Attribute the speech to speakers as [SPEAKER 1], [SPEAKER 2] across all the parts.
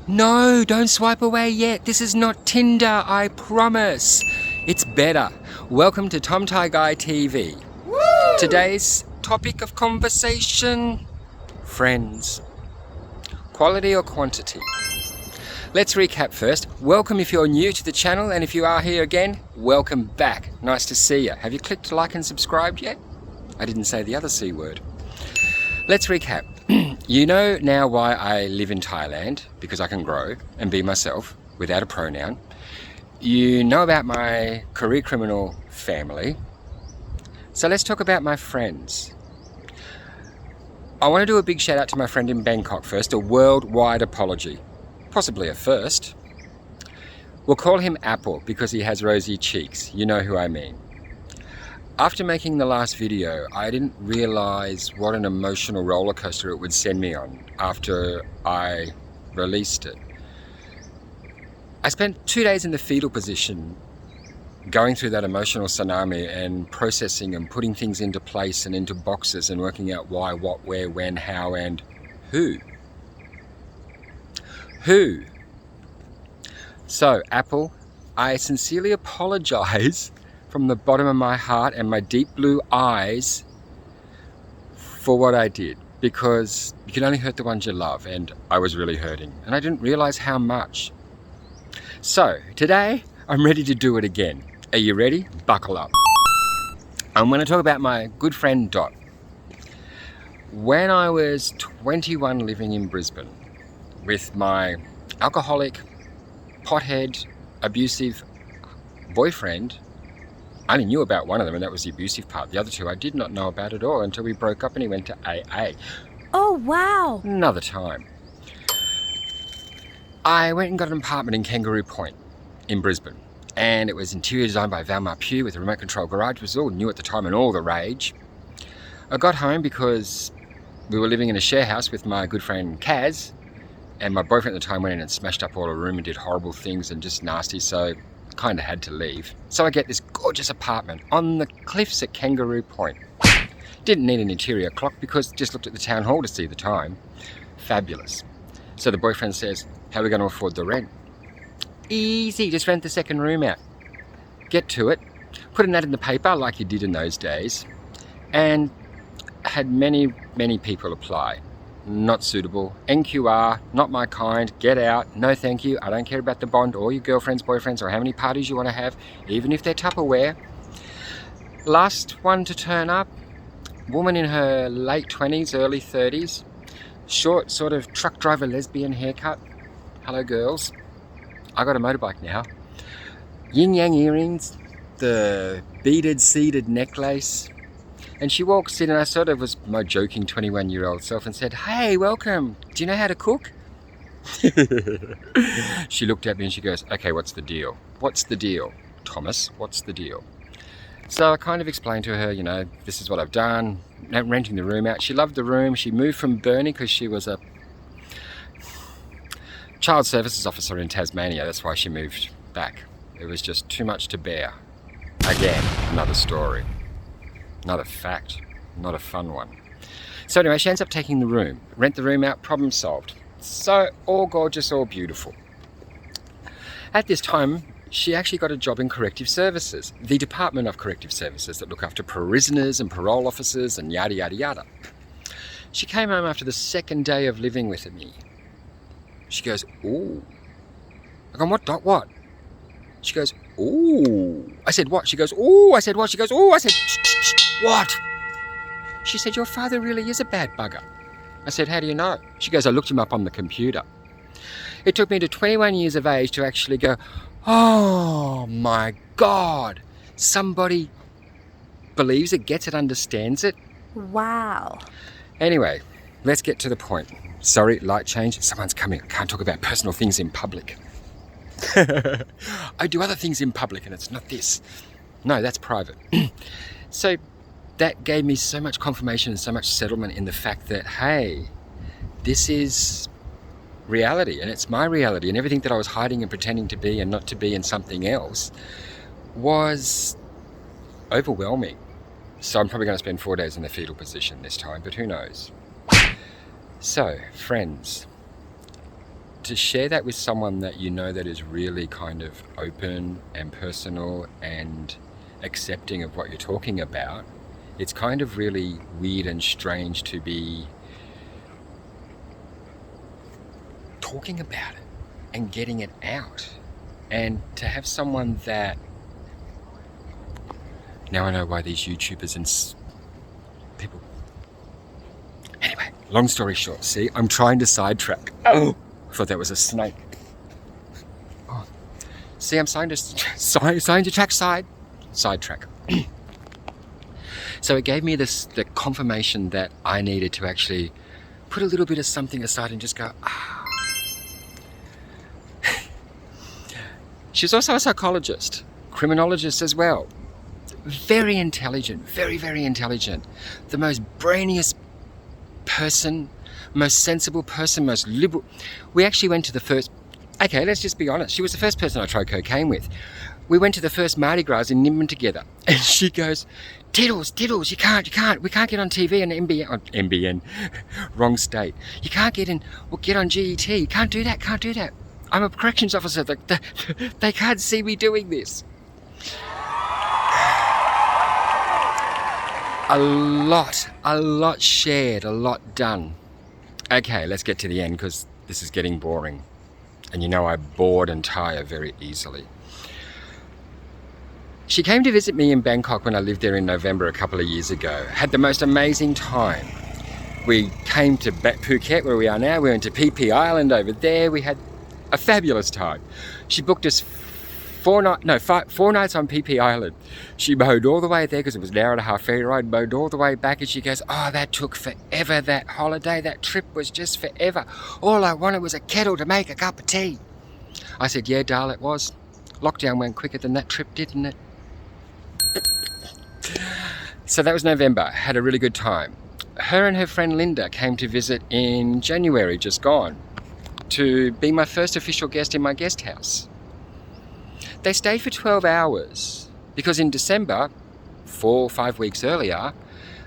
[SPEAKER 1] No, don't swipe away yet. This is not Tinder, I promise. It's better. Welcome to Tom Tai Guy TV. Woo! Today's topic of conversation, friends. Quality or quantity? Let's recap first. Welcome if you're new to the channel, and if you are here again, welcome back. Nice to see you. Have you clicked like and subscribed yet? I didn't say the other C word. Let's recap. You know now why I live in Thailand, because I can grow and be myself without a pronoun. You know about my career criminal family. So let's talk about my friends. I want to do a big shout out to my friend in Bangkok first, a worldwide apology. Possibly a first. We'll call him Apple because he has rosy cheeks. You know who I mean. After making the last video, I didn't realize what an emotional roller coaster it would send me on after I released it. I spent 2 days in the fetal position going through that emotional tsunami and processing and putting things into place and into boxes and working out why, what, where, when, how, and who. Who? So, Apple, I sincerely apologize from the bottom of my heart and my deep blue eyes for what I did, because you can only hurt the ones you love, and I was really hurting and I didn't realize how much. So today I'm ready to do it again. Are you ready? Buckle up. I'm going to talk about my good friend Dot. When I was 21 living in Brisbane with my alcoholic, pothead, abusive boyfriend, I only knew about one of them, and that was the abusive part. The other two I did not know about at all until we broke up and he went to AA.
[SPEAKER 2] Oh, wow.
[SPEAKER 1] Another time. I went and got an apartment in Kangaroo Point in Brisbane, and it was interior designed by Valmar Pugh with a remote control garage. It was all new at the time and all the rage. I got home because we were living in a share house with my good friend Kaz, and my boyfriend at the time went in and smashed up all the room and did horrible things and just nasty, so kind of had to leave. So I get this gorgeous apartment on the cliffs at Kangaroo Point. Didn't need an interior clock because just looked at the town hall to see the time. Fabulous. So the boyfriend says, how are we going to afford the rent? Easy, just rent the second room out. Get to it, put an ad in the paper like you did in those days, and had many people apply. Not suitable, NQR, not my kind, get out, no thank you, I don't care about the bond or your girlfriends, boyfriends, or how many parties you want to have, even if they're Tupperware. Last one to turn up, woman in her late 20s, early 30s, short sort of truck driver lesbian haircut. Hello girls, I got a motorbike now. Yin yang earrings, the beaded seeded necklace. And she walks in and I sort of was my joking 21-year-old self and said, hey, welcome. Do you know how to cook? She looked at me and she goes, okay, what's the deal? What's the deal? Thomas, what's the deal? So I kind of explained to her, you know, this is what I've done, renting the room out. She loved the room. She moved from Burnie because she was a child services officer in Tasmania. That's why she moved back. It was just too much to bear. Again, another story. Not a fact, not a fun one. So anyway, she ends up taking the room, rent the room out, problem solved. So all gorgeous, all beautiful. At this time, she actually got a job in corrective services, the Department of Corrective Services that look after prisoners and parole officers and yada, yada, yada. She came home after the second day of living with me. She goes, ooh. I go, what, Dot, what? She goes, ooh. I said, what? She goes, ooh. I said, what? She goes, ooh. I said, what? She said, your father really is a bad bugger. I said, how do you know? She goes, I looked him up on the computer. It took me to 21 years of age to actually go, oh my God, somebody believes it, gets it, understands it.
[SPEAKER 2] Wow.
[SPEAKER 1] Anyway, let's get to the point. Sorry, light change. Someone's coming. I can't talk about personal things in public. I do other things in public and it's not this. No, that's private. So that gave me so much confirmation and so much settlement in the fact that, hey, this is reality and it's my reality, and everything that I was hiding and pretending to be and not to be in something else was overwhelming. So I'm probably going to spend 4 days in the fetal position this time, but who knows. So, friends, to share that with someone that you know that is really kind of open and personal and accepting of what you're talking about, it's kind of really weird and strange to be talking about it and getting it out, and to have someone that, now I know why these YouTubers and people, anyway, long story short, see, I'm trying to sidetrack. Oh, I thought that was a snake. Oh. See, I'm starting to sidetrack. So it gave me the confirmation that I needed to actually put a little bit of something aside and just go, ah. She's also a psychologist, criminologist as well. Very intelligent, very, very intelligent. The most brainiest person, most sensible person, most liberal. We actually went to the first, okay, let's just be honest. She was the first person I tried cocaine with. We went to the first Mardi Gras in Nimbin together. And she goes, Tiddles, we can't get on TV and NBN, wrong state. You can't get in, well, get on GET. You can't do that. I'm a corrections officer. They can't see me doing this. A lot shared, a lot done. Okay, let's get to the end because this is getting boring. And you know I bored and tire very easily. She came to visit me in Bangkok when I lived there in November a couple of years ago. Had the most amazing time. We came to Phuket, where we are now. We went to Phi Phi Island over there. We had a fabulous time. She booked us 4 nights on Phi Phi Island. She mowed all the way there because it was an hour and a half ferry ride, mowed all the way back, and she goes, oh, that took forever, that holiday, that trip was just forever. All I wanted was a kettle to make a cup of tea. I said, yeah, darling, it was. Lockdown went quicker than that trip, didn't it? So that was November. Had a really good time. Her and her friend Linda came to visit in January, just gone, to be my first official guest in my guest house. They stayed for 12 hours because in December, 4 or 5 weeks earlier,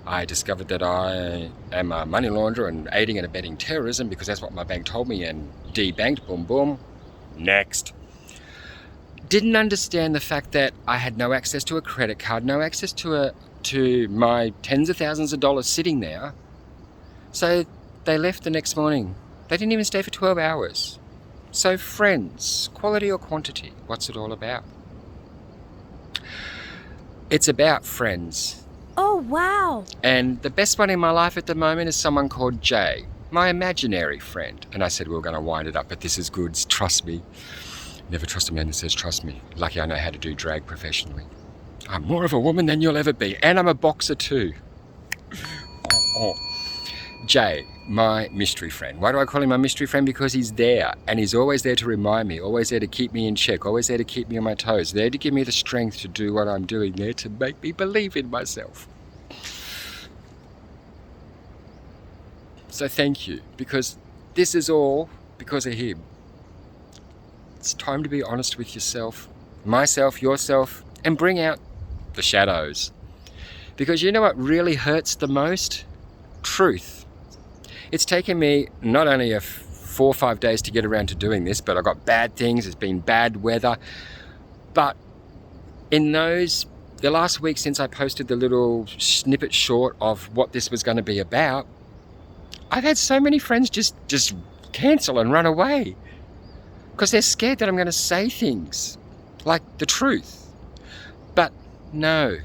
[SPEAKER 1] I discovered that I am a money launderer and aiding and abetting terrorism because that's what my bank told me, and debanked, boom, boom, next. Didn't understand the fact that I had no access to a credit card, no access to my tens of thousands of dollars sitting there. So they left the next morning. They didn't even stay for 12 hours. So friends, quality or quantity, what's it all about? It's about friends.
[SPEAKER 2] Oh, wow.
[SPEAKER 1] And the best one in my life at the moment is someone called Jay, my imaginary friend. And I said we were going to wind it up, but this is good, trust me. Never trust a man that says trust me. Lucky I know how to do drag professionally. I'm more of a woman than you'll ever be, and I'm a boxer too. Jay, my mystery friend. Why do I call him my mystery friend? Because he's there, and he's always there to remind me, always there to keep me in check, always there to keep me on my toes, there to give me the strength to do what I'm doing, there to make me believe in myself. So thank you, because this is all because of him. It's time to be honest with yourself, myself, yourself, and bring out the shadows. Because you know what really hurts the most? Truth. It's taken me not only 4 or 5 days to get around to doing this, but I got bad things, it's been bad weather. But in the last week since I posted the little snippet short of what this was going to be about, I've had so many friends just cancel and run away. Because they're scared that I'm going to say things like the truth. But no.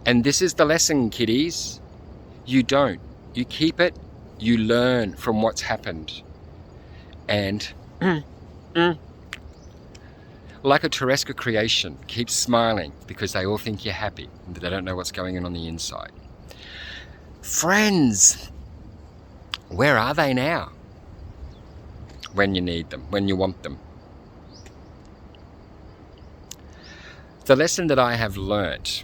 [SPEAKER 1] And this is the lesson, kiddies. You don't. You keep it. You learn from what's happened. And like a Tereska creation, keep smiling because they all think you're happy, but they don't know what's going on the inside. Friends, where are they now? When you need them, when you want them. The lesson that I have learnt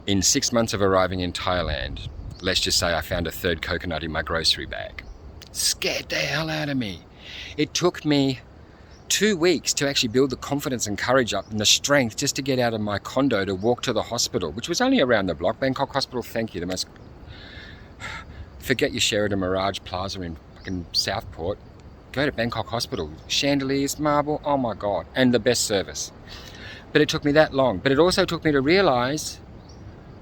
[SPEAKER 1] in 6 months of arriving in Thailand, let's just say I found a third coconut in my grocery bag. Scared the hell out of me. It took me 2 weeks to actually build the confidence and courage up and the strength just to get out of my condo to walk to the hospital, which was only around the block. Bangkok Hospital, thank you. Forget your Sheraton Mirage Plaza in fucking Southport. go to Bangkok Hospital, chandeliers, marble, oh my God, and the best service. But it took me that long. But it also took me to realize,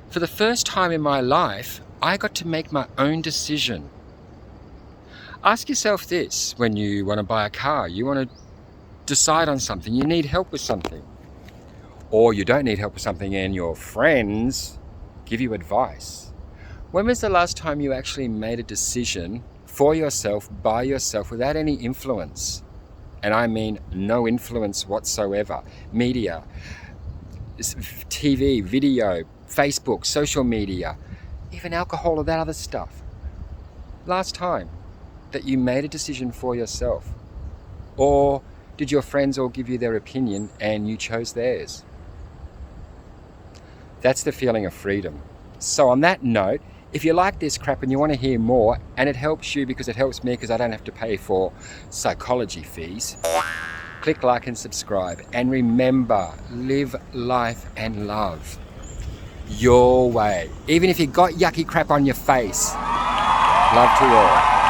[SPEAKER 1] for the first time in my life, I got to make my own decision. Ask yourself this when you want to buy a car, you want to decide on something, you need help with something, or you don't need help with something and your friends give you advice. When was the last time you actually made a decision for yourself, by yourself, without any influence? And I mean no influence whatsoever. Media, TV, video, Facebook, social media, even alcohol or that other stuff. Last time that you made a decision for yourself? Or did your friends all give you their opinion and you chose theirs? That's the feeling of freedom. So on that note, if you like this crap and you want to hear more, and it helps you because it helps me because I don't have to pay for psychology fees, click like and subscribe. And remember, live life and love your way. Even if you got yucky crap on your face. Love to all.